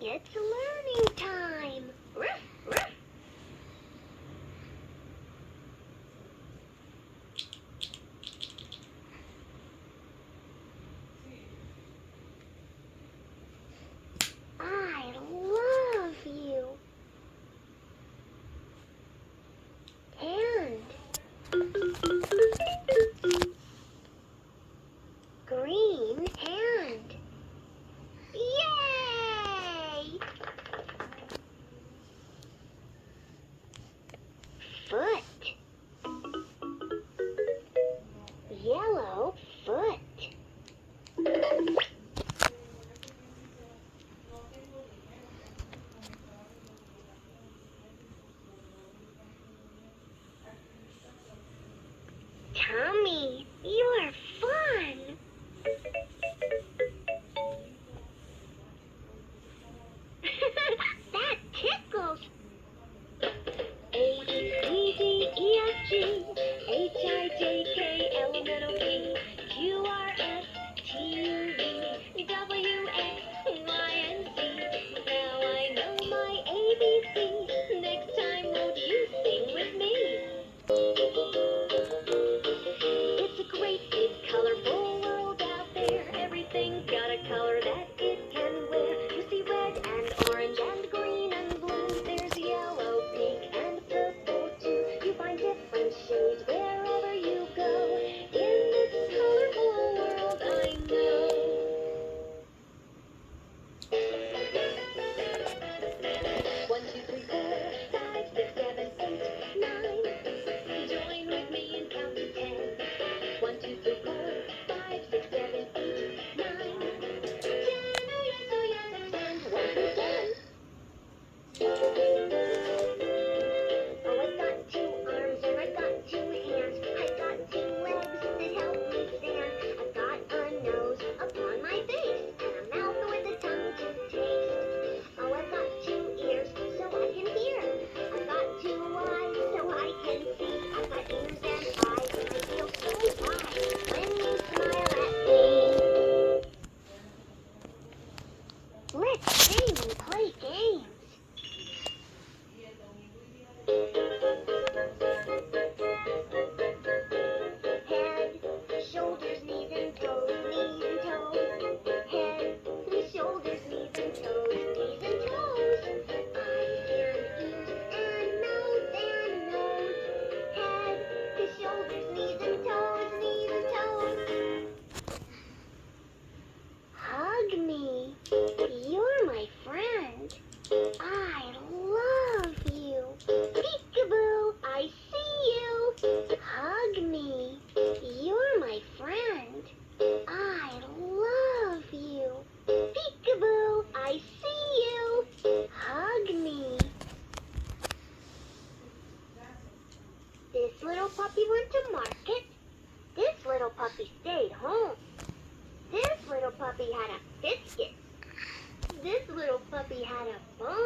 It's learning time. Ruff, ruff. I love you. And green hand. Yay! Foot. Yellow foot. Tummy, you're fun. That tickles. A, B, C, D, E, F, G, H, I, J, K, L, M, N, O, P, Q, R, S, T, U, V, W, X, Y, and Z. Now I know my ABC. Next time, won't you sing with me? It's a great big colorful world out there. Everything's got a color that it can wear. You see red and orange and green and blue. There's yellow, pink, and purple too. You find different shades wherever you go. In this colorful world I know. 1, 2, 3, 4, 5, 6, 7, 8, 9. Join with me and count to 10. 1, 2, 3, 4, 5, 6, 7, 8, 9. 10, oh yes, it's 10. 1 through 10. Oh, I've got 2 arms and I've got 2 hands. I've got 2 legs that help me stand. I've got a nose upon my face and a mouth with a tongue to taste. Oh, I've got 2 ears so I can hear. I've got 2 eyes so I can see. I've got ears and eyes and I feel so wise when you smile at me. Let's sing and play games. Head, shoulders, knees and toes, knees and toes. Head, shoulders, knees and toes, knees and toes. Eyes and ears and mouth and nose. Head, shoulders, knees and toes, knees and toes. Hug me. You're my friend. I love you. Peekaboo, I see you. Hug me. You're my friend. I love you. Peekaboo, I see you. Hug me. This little puppy went to market. This little puppy stayed home. This little puppy had a biscuit. This little puppy had a bone.